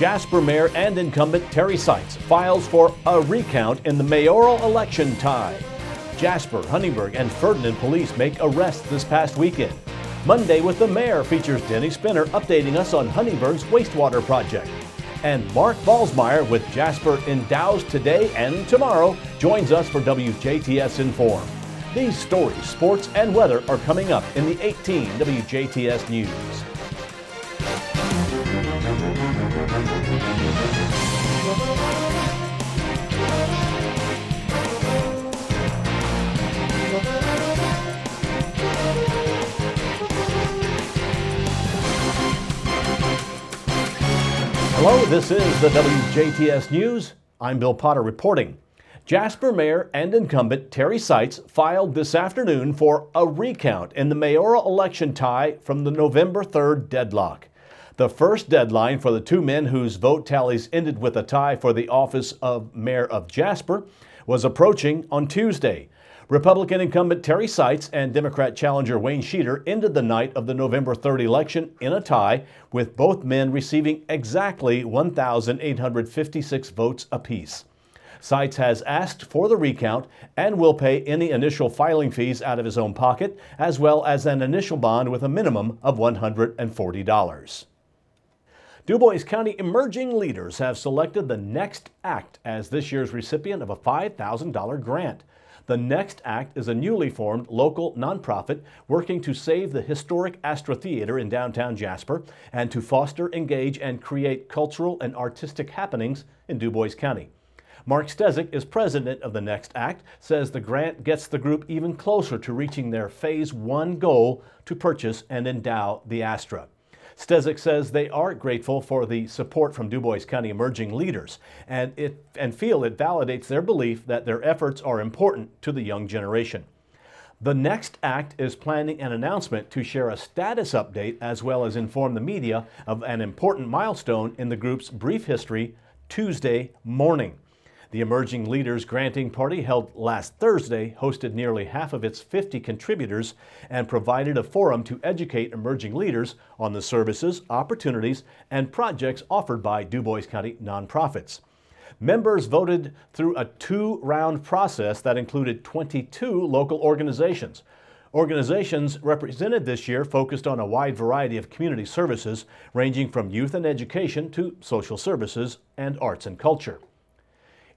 Jasper Mayor and incumbent Terry Seitz files for a recount in the mayoral election tie. Jasper, Huntingburg, and Ferdinand police make arrests this past weekend. Monday with the Mayor features Denny Spinner updating us on Huntingburg's wastewater project. And Mark Ballsmeyer with Jasper Endows today and tomorrow joins us for WJTS Inform. These stories, sports, and weather are coming up in the 18 WJTS News. Hello, this is the WJTS News. I'm Bill Potter reporting. Jasper Mayor and incumbent Terry Seitz filed this afternoon for a recount in the mayoral election tie from the November 3rd deadlock. The first deadline for the two men whose vote tallies ended with a tie for the office of Mayor of Jasper was approaching on Tuesday. Republican incumbent Terry Seitz and Democrat challenger Wayne Sheeter ended the night of the November 3rd election in a tie, with both men receiving exactly 1,856 votes apiece. Seitz has asked for the recount and will pay any initial filing fees out of his own pocket, as well as an initial bond with a minimum of $140. DuBois County emerging leaders have selected the Next Act as this year's recipient of a $5,000 grant. The Next Act is a newly formed local nonprofit working to save the historic Astra Theater in downtown Jasper and to foster, engage, and create cultural and artistic happenings in DuBois County. Mark Stezik is president of the Next Act, says the grant gets the group even closer to reaching their Phase 1 goal to purchase and endow the Astra. Stezik says they are grateful for the support from DuBois County emerging leaders and feel it validates their belief that their efforts are important to the young generation. The Next Act is planning an announcement to share a status update as well as inform the media of an important milestone in the group's brief history Tuesday morning. The Emerging Leaders Granting Party held last Thursday hosted nearly half of its 50 contributors and provided a forum to educate emerging leaders on the services, opportunities, and projects offered by DuBois County nonprofits. Members voted through a two-round process that included 22 local organizations. Organizations represented this year focused on a wide variety of community services, ranging from youth and education to social services and arts and culture.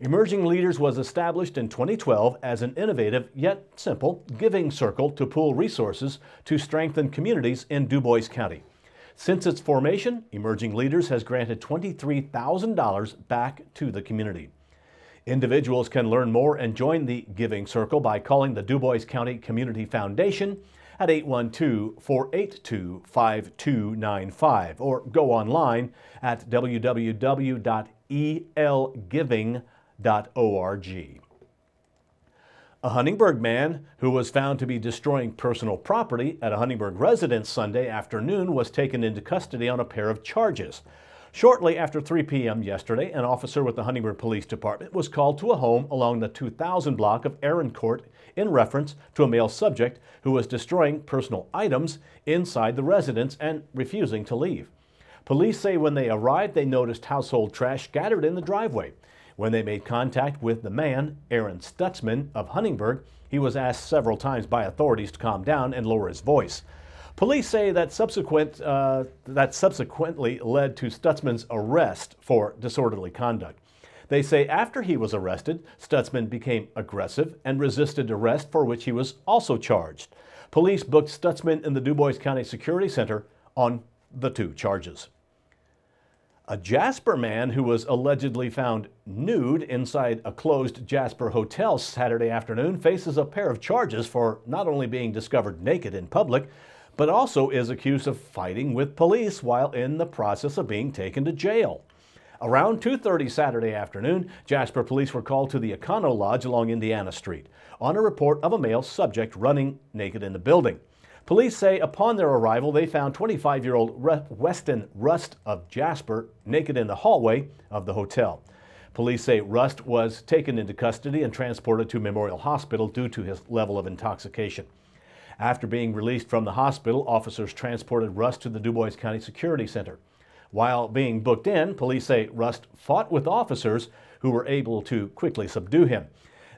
Emerging Leaders was established in 2012 as an innovative yet simple giving circle to pool resources to strengthen communities in DuBois County. Since its formation, Emerging Leaders has granted $23,000 back to the community. Individuals can learn more and join the Giving Circle by calling the DuBois County Community Foundation at 812-482-5295 or go online at www.elgiving.org. A Huntingburg man who was found to be destroying personal property at a Huntingburg residence Sunday afternoon was taken into custody on a pair of charges. Shortly after 3 p.m. yesterday, an officer with the Huntingburg Police Department was called to a home along the 2000 block of Aaron Court in reference to a male subject who was destroying personal items inside the residence and refusing to leave. Police say when they arrived, they noticed household trash scattered in the driveway. When they made contact with the man, Aaron Stutzman of Huntingburg, he was asked several times by authorities to calm down and lower his voice. Police say that subsequently led to Stutzman's arrest for disorderly conduct. They say after he was arrested, Stutzman became aggressive and resisted arrest, for which he was also charged. Police booked Stutzman in the DuBois County Security Center on the two charges. A Jasper man who was allegedly found nude inside a closed Jasper hotel Saturday afternoon faces a pair of charges for not only being discovered naked in public, but also is accused of fighting with police while in the process of being taken to jail. Around 2:30 Saturday afternoon, Jasper police were called to the Econo Lodge along Indiana Street on a report of a male subject running naked in the building. Police say upon their arrival, they found 25-year-old Weston Rust of Jasper naked in the hallway of the hotel. Police say Rust was taken into custody and transported to Memorial Hospital due to his level of intoxication. After being released from the hospital, officers transported Rust to the DuBois County Security Center. While being booked in, police say Rust fought with officers who were able to quickly subdue him.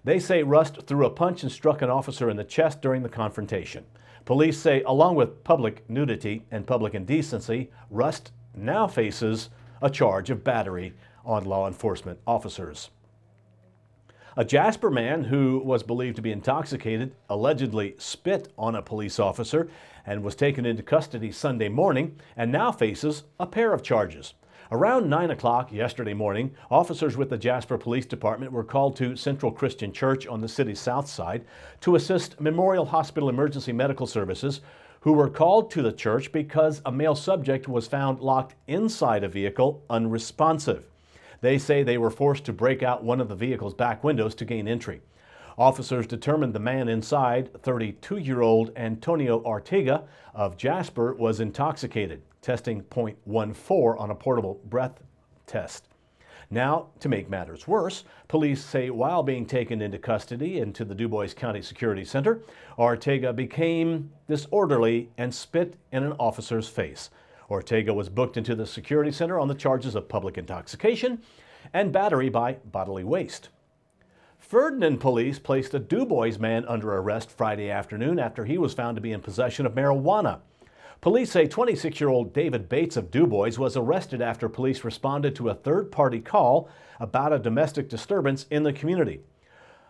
They say Rust threw a punch and struck an officer in the chest during the confrontation. Police say, along with public nudity and public indecency, Rust now faces a charge of battery on law enforcement officers. A Jasper man who was believed to be intoxicated allegedly spit on a police officer and was taken into custody Sunday morning and now faces a pair of charges. Around 9 o'clock yesterday morning, officers with the Jasper Police Department were called to Central Christian Church on the city's south side to assist Memorial Hospital Emergency Medical Services, who were called to the church because a male subject was found locked inside a vehicle unresponsive. They say they were forced to break out one of the vehicle's back windows to gain entry. Officers determined the man inside, 32-year-old Antonio Ortega of Jasper, was intoxicated, testing .14 on a portable breath test. Now, to make matters worse, police say while being taken into custody into the DuBois County Security Center, Ortega became disorderly and spit in an officer's face. Ortega was booked into the security center on the charges of public intoxication and battery by bodily waste. Ferdinand police placed a DuBois man under arrest Friday afternoon after he was found to be in possession of marijuana. Police say 26-year-old David Bates of DuBois was arrested after police responded to a third-party call about a domestic disturbance in the community.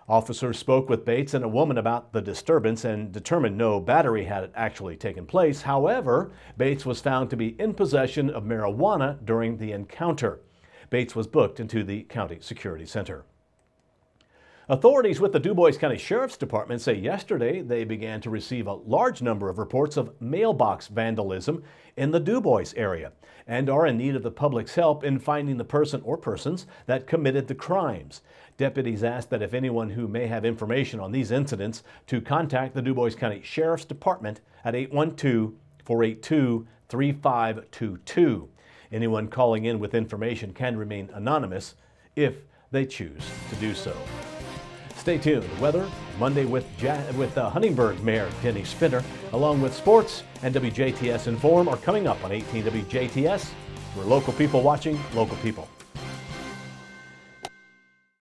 Officers spoke with Bates and a woman about the disturbance and determined no battery had actually taken place. However, Bates was found to be in possession of marijuana during the encounter. Bates was booked into the county security center. Authorities with the DuBois County Sheriff's Department say yesterday they began to receive a large number of reports of mailbox vandalism in the DuBois area and are in need of the public's help in finding the person or persons that committed the crimes. Deputies asked that if anyone who may have information on these incidents to contact the DuBois County Sheriff's Department at 812-482-3522. Anyone calling in with information can remain anonymous if they choose to do so. Stay tuned. Weather Monday with Huntingburg Mayor Denny Spinner, along with sports and WJTS Inform are coming up on 18 WJTS. We're local people watching local people.